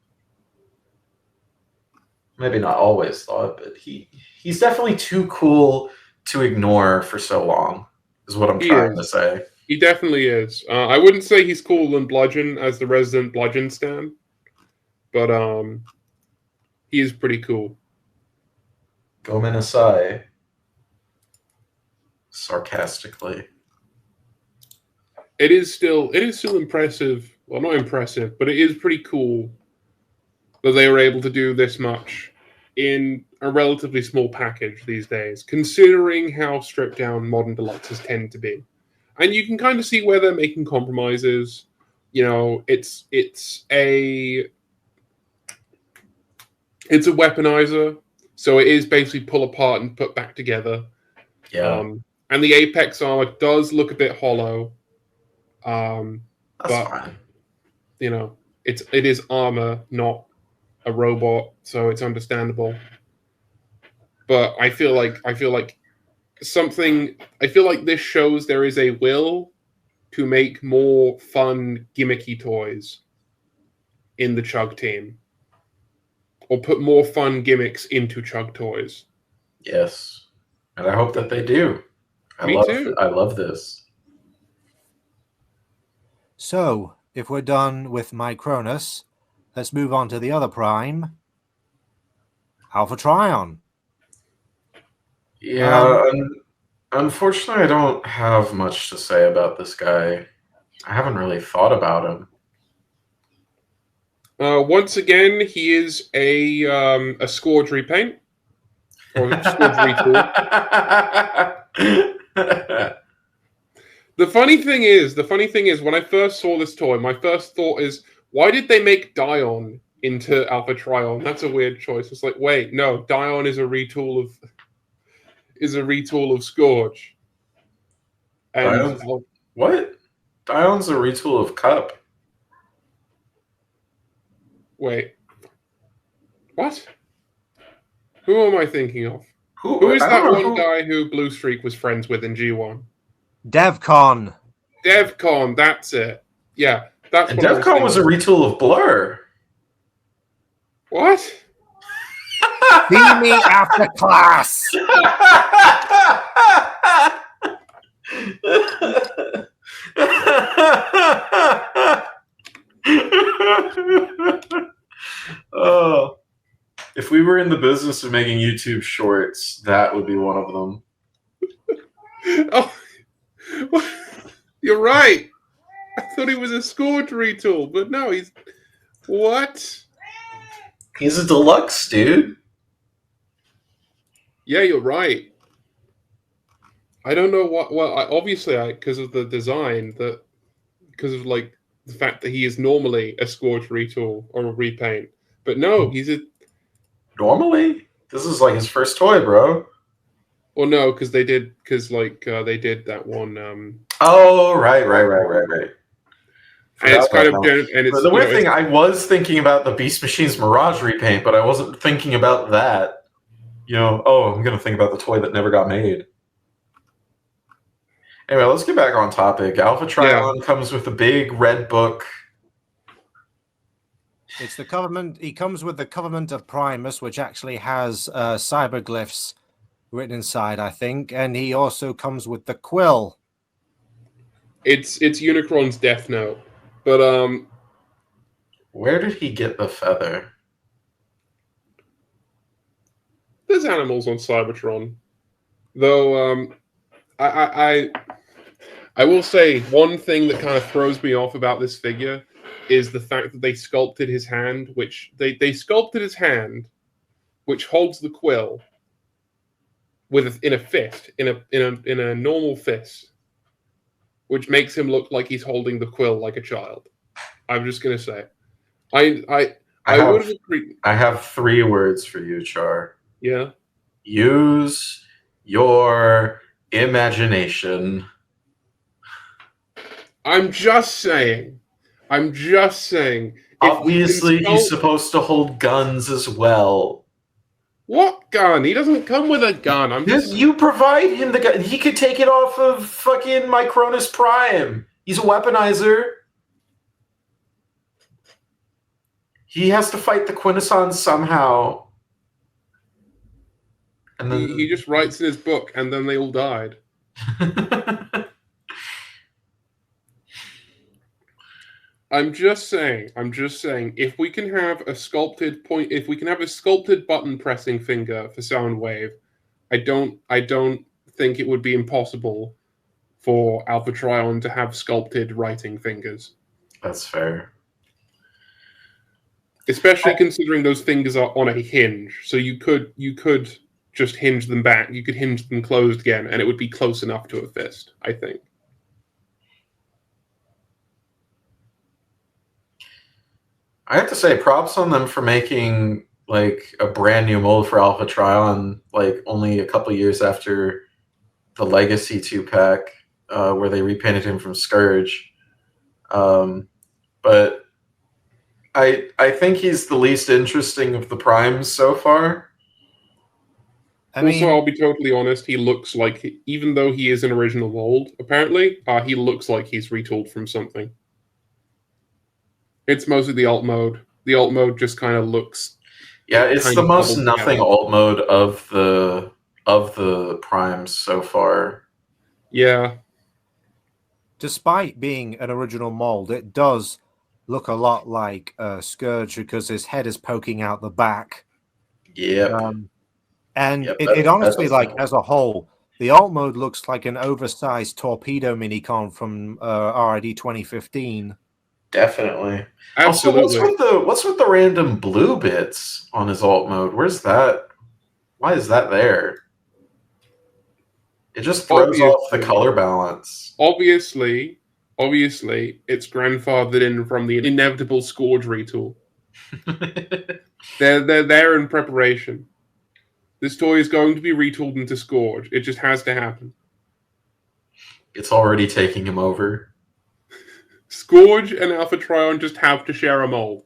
maybe not always thought, but he's definitely too cool to ignore for so long, is what I'm He trying to is. say. He definitely is. I wouldn't say he's cooler than Bludgeon as the resident Bludgeon stan, but he is pretty cool. Gomenasai. Sarcastically. It is still impressive. Well, not impressive, but it is pretty cool that they were able to do this much in a relatively small package these days, considering how stripped down modern deluxes tend to be. And you can kind of see where they're making compromises. You know, it's a weaponizer, so it is basically pull apart and put back together. Yeah. And the Apex armor does look a bit hollow. That's but fine. You know, it is armor, not a robot, so it's understandable. But I feel like this shows there is a will to make more fun, gimmicky toys in the Chug team, or put more fun gimmicks into Chug toys. Yes, and I hope that they do. Me too. I love this. So, if we're done with Micronus, let's move on to the other prime, Alpha Trion. Yeah, unfortunately, I don't have much to say about this guy. I haven't really thought about him. Once again, he is a Scourge repaint or Scourge retool. The funny thing is, when I first saw this toy, my first thought is, why did they make Dion into Alpha Trion? That's a weird choice. It's like, wait, no, Dion is a retool of Scourge. And what? Dion's a retool of Cup. Wait, what? Who am I thinking of? Who is that one guy who Blue Streak was friends with in G1? Devcon. Devcon, that's it. Yeah, that's and what Devcon was a retool of Blur. What? See me after class. Oh, if we were in the business of making YouTube shorts, that would be one of them. Oh, you're right. I thought he was a Scourge retool, but no, he's what? He's a deluxe, dude. Yeah, you're right. I don't know what. Well, obviously, because of the design, because of like the fact that he is normally a Scourge retool or a repaint, but no, he's a. Normally, this is like his first toy, bro. Well, no, because they did that one. Oh, right. And it's kind of, and it's the weird thing. I was thinking about the Beast Machine's Mirage repaint, but I wasn't thinking about that. You know, I'm gonna think about the toy that never got made. Anyway, let's get back on topic. Alpha Trion comes with a big red book. It's the Covenant. He comes with the Covenant of Primus, which actually has cyberglyphs written inside, I think, and he also comes with the quill. It's Unicron's Death Note, but where did he get the feather? There's animals on Cybertron, though. I will say one thing that kind of throws me off about this figure is the fact that they sculpted his hand, which they sculpted his hand, which holds the quill in a fist, in a normal fist, which makes him look like he's holding the quill like a child. I'm just gonna say, I would have agreed. I have 3 words for you, Char. Yeah. Use your imagination. I'm just saying. Obviously, he's supposed to hold guns as well. What gun? He doesn't come with a gun. You provide him the gun. He could take it off of fucking Micronus Prime. He's a weaponizer. He has to fight the Quintesson somehow. And then he just writes in his book, and then they all died. I'm just saying, if we can have a sculpted button pressing finger for Soundwave, I don't think it would be impossible for Alpha Trion to have sculpted writing fingers. That's fair. Especially considering those fingers are on a hinge, so you could just hinge them back. You could hinge them closed again, and it would be close enough to a fist, I think. I have to say, props on them for making like a brand new mold for Alpha Trion, like only a couple years after the Legacy 2-pack, where they repainted him from Scourge. But I think he's the least interesting of the primes so far. Also, I'll be totally honest, he looks like, even though he is an original mold, apparently, he looks like he's retooled from something. It's mostly the alt mode. The alt mode just kind of looks... Yeah, it's the most nothing alt mode of the primes so far. Yeah. Despite being an original mold, it does look a lot like Scourge because his head is poking out the back. Yeah. It honestly, like, as a whole, the alt mode looks like an oversized torpedo minicon from RID 2015. Definitely. Absolutely. Also, what's with the random blue bits on his alt mode? Where's that? Why is that there? It just throws off the color balance. Obviously, it's grandfathered in from the inevitable Scourge retool. They're there in preparation. This toy is going to be retooled into Scourge. It just has to happen. It's already taking him over. Scourge and Alpha Trion just have to share a mold.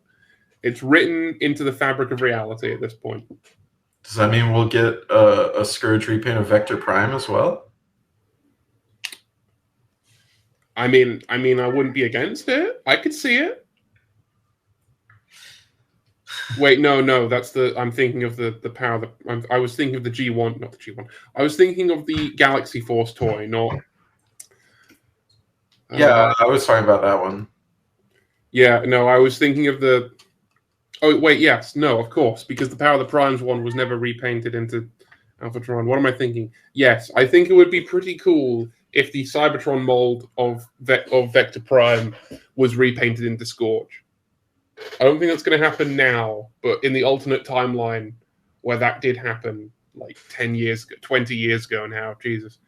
It's written into the fabric of reality at this point. Does that mean we'll get a Scourge repaint of Vector Prime as well? I mean, I wouldn't be against it. I could see it. Wait, no, that's the. I'm thinking of the power. I was thinking of the G1, not the G1. I was thinking of the Galaxy Force toy, not. Yeah, I was talking about that one. Yeah, no, I was thinking of the. Oh wait, yes, no, of course, because the Power of the Primes one was never repainted into Alphatron. What am I thinking? Yes, I think it would be pretty cool if the Cybertron mold of Vector Prime was repainted into Scourge. I don't think that's going to happen now, but in the alternate timeline where that did happen, like 10 years ago, 20 years ago now, Jesus,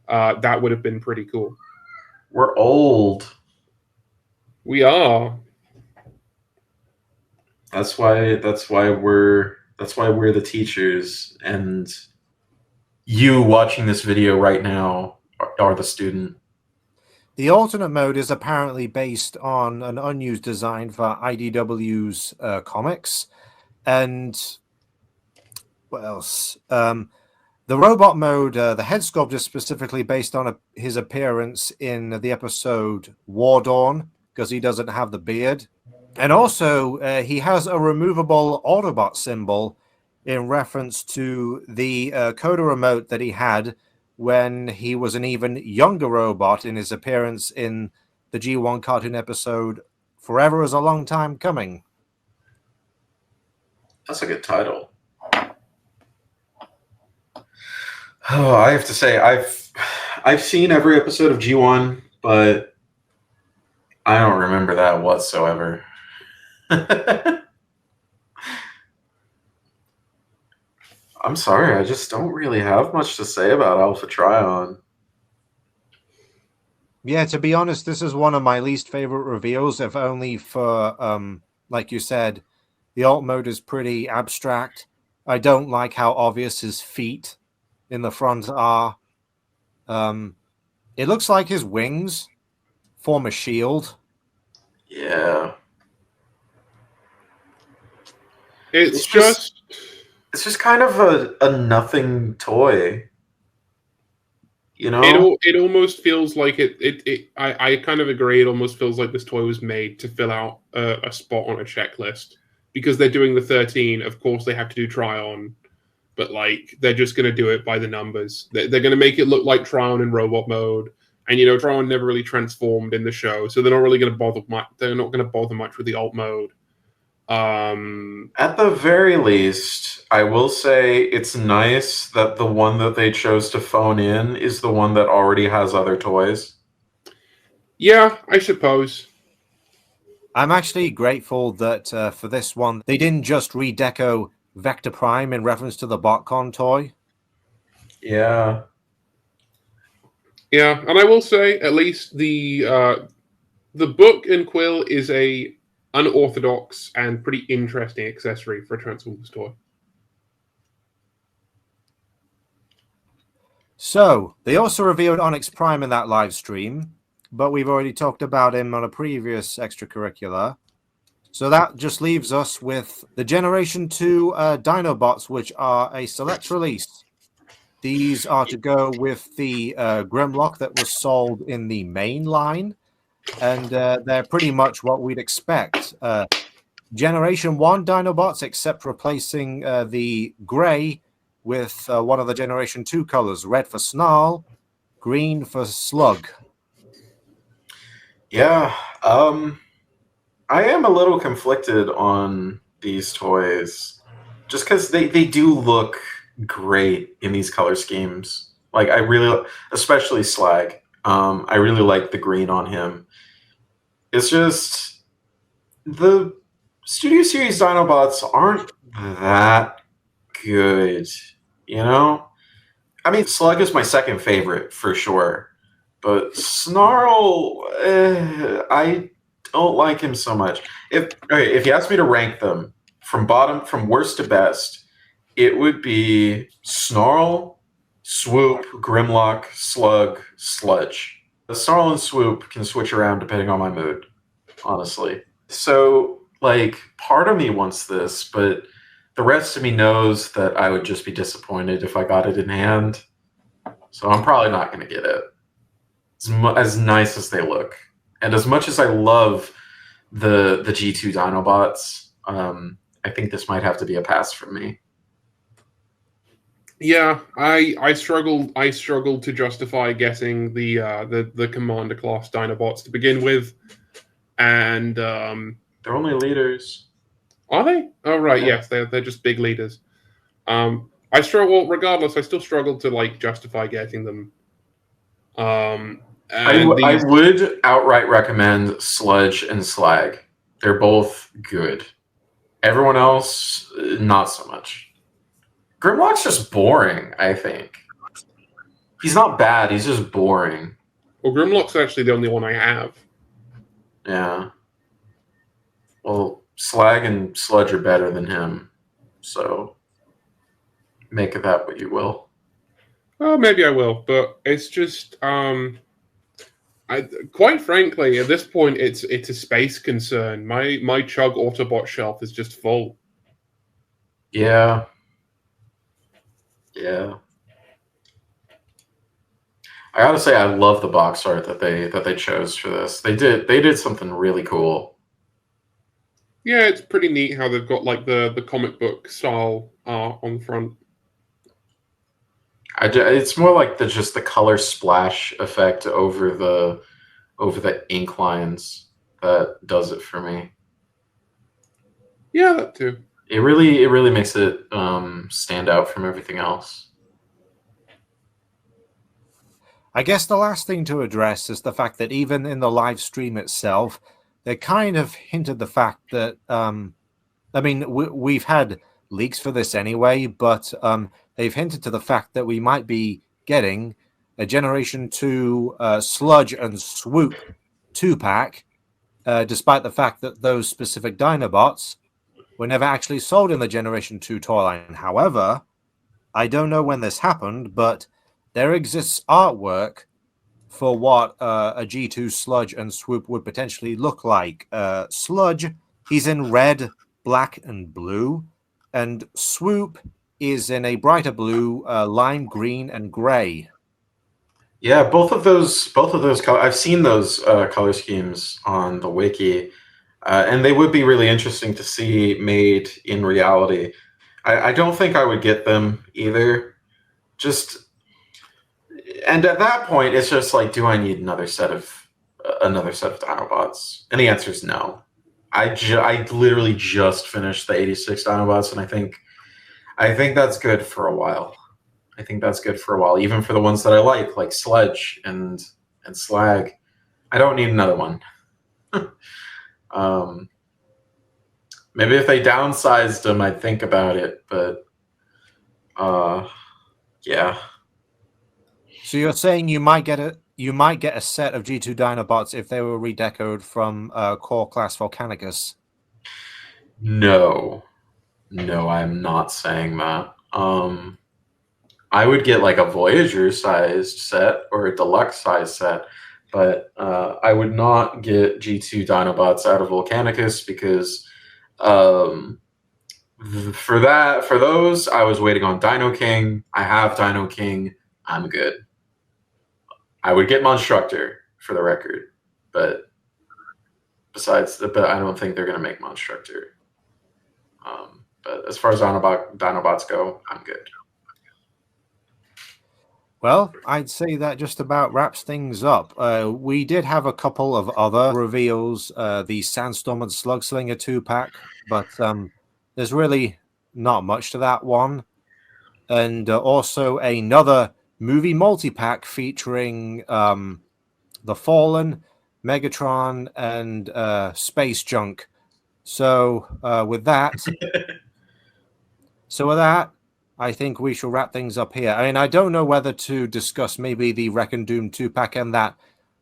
that would have been pretty cool. We're old. We are. That's why we're the teachers, and you watching this video right now are the student. The alternate mode is apparently based on an unused design for IDW's comics. And what else? The robot mode, the head sculpt is specifically based on his appearance in the episode War Dawn, because he doesn't have the beard. And also, he has a removable Autobot symbol in reference to the Coda remote that he had when he was an even younger robot in his appearance in the G1 cartoon episode Forever is a Long Time Coming. That's a good title. Oh, I have to say, I've seen every episode of G1, but I don't remember that whatsoever. I'm sorry, I just don't really have much to say about Alpha Trion. Yeah, to be honest, this is one of my least favorite reveals, if only for, like you said, the alt mode is pretty abstract. I don't like how obvious his feet in the front are. It looks like his wings form a shield. Yeah. It's just kind of a nothing toy. You know? It almost feels like I kind of agree. It almost feels like this toy was made to fill out a spot on a checklist, because they're doing the 13. Of course, they have to do try on. but like they're just going to do it by the numbers. They're going to make it look like Tron in robot mode, and Tron never really transformed in the show, so they're not really going to bother much. They're not going to bother much with the alt mode. At the very least, I will say it's nice that the one that they chose to phone in is the one that already has other toys. Yeah, I suppose. I'm actually grateful that for this one, they didn't just redeco Vector Prime in reference to the BotCon toy. Yeah. Yeah, and I will say, at least the book and quill is a unorthodox and pretty interesting accessory for a Transformers toy. So, they also revealed Onyx Prime in that live stream, but we've already talked about him on a previous extracurricular. So that just leaves us with the Generation 2 Dinobots, which are a select release. These are to go with the Grimlock that was sold in the main line, and they're pretty much what we'd expect. Generation 1 Dinobots, except replacing the gray with one of the Generation 2 colors, red for Snarl, green for Slug. Yeah, I am a little conflicted on these toys, just because they do look great in these color schemes. Like, I really, especially Slag, I really like the green on him. It's just, the Studio Series Dinobots aren't that good, I mean, Slug is my second favorite, for sure. But Snarl, I don't like him so much. If you ask me to rank them from worst to best, it would be Snarl, Swoop, Grimlock, Slug, Sludge. The Snarl and Swoop can switch around depending on my mood, honestly. So, part of me wants this, but the rest of me knows that I would just be disappointed if I got it in hand. So I'm probably not going to get it. As nice as they look, and as much as I love the G2 Dinobots, I think this might have to be a pass from me. Yeah, I struggled to justify getting the Commander class Dinobots to begin with, and they're only leaders. Are they? Oh right, Yeah. Yes, they're just big leaders. I struggle. Regardless, I still struggle to justify getting them. I would outright recommend Sludge and Slag. They're both good. Everyone else, not so much. Grimlock's just boring, I think. He's not bad, he's just boring. Well, Grimlock's actually the only one I have. Yeah. Well, Slag and Sludge are better than him, so make of that what you will. Well, maybe I will, but it's just quite frankly, at this point, it's a space concern. My Chug Autobot shelf is just full. Yeah. I gotta say, I love the box art that they chose for this. They did something really cool. Yeah, it's pretty neat how they've got the comic book style art on the front. It's more like just the color splash effect over the ink lines that does it for me. Yeah, that too. It really makes it stand out from everything else. I guess the last thing to address is the fact that even in the live stream itself, they kind of hinted the fact that we've had leaks for this anyway, but they've hinted to the fact that we might be getting a Generation 2 Sludge and Swoop 2-pack, despite the fact that those specific Dinobots were never actually sold in the Generation 2 toy line. However, I don't know when this happened, but there exists artwork for what a G2 Sludge and Swoop would potentially look like. Sludge, he's in red, black, and blue, and Swoop is in a brighter blue, lime green, and gray. Yeah, both of those colors. I've seen those color schemes on the wiki, and they would be really interesting to see made in reality. I don't think I would get them either. And at that point, it's just like, do I need another set of Dinobots? And the answer is no. I literally just finished the 86 Dinobots, and I think that's good for a while. I think that's good for a while, even for the ones that I like Sledge and Slag. I don't need another one. Maybe if they downsized them, I'd think about it, but yeah. So you're saying you might get a set of G2 Dinobots if they were redecoed from core class Volcanicus? No, I'm not saying that. I would get like a Voyager-sized set or a deluxe-sized set, but I would not get G2 Dinobots out of Volcanicus because for those, I was waiting on Dino King. I have Dino King. I'm good. I would get Monstructor for the record, but but I don't think they're going to make Monstructor. But as far as Dinobots go, I'm good. Well, I'd say that just about wraps things up. We did have a couple of other reveals, the Sandstorm and Slugslinger 2-pack, but there's really not much to that one. And also another movie multi-pack featuring The Fallen, Megatron, and Space Junk. So with that, I think we shall wrap things up here. I mean, I don't know whether to discuss maybe the Wreck and Doom 2-pack and that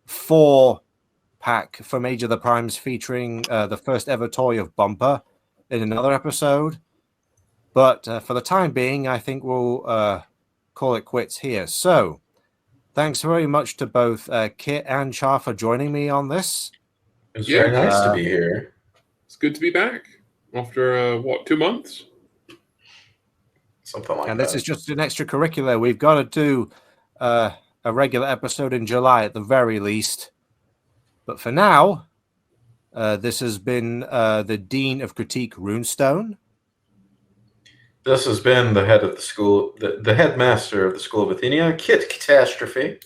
4-pack from Age of the Primes featuring the first ever toy of Bumper in another episode. But for the time being, I think we'll call it quits here. So thanks very much to both Kit and Char for joining me on this. It's very nice to be here. It's good to be back after, 2 months? Something like that. And this is just an extracurricular. We've got to do a regular episode in July at the very least. But for now, this has been the Dean of Critique Runestone. This has been the head of the school, the headmaster of the School of Athenia, Kit Catastrophe.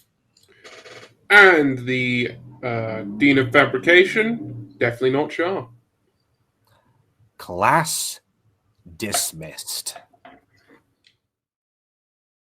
And the Dean of Fabrication, definitely not Char. Class dismissed.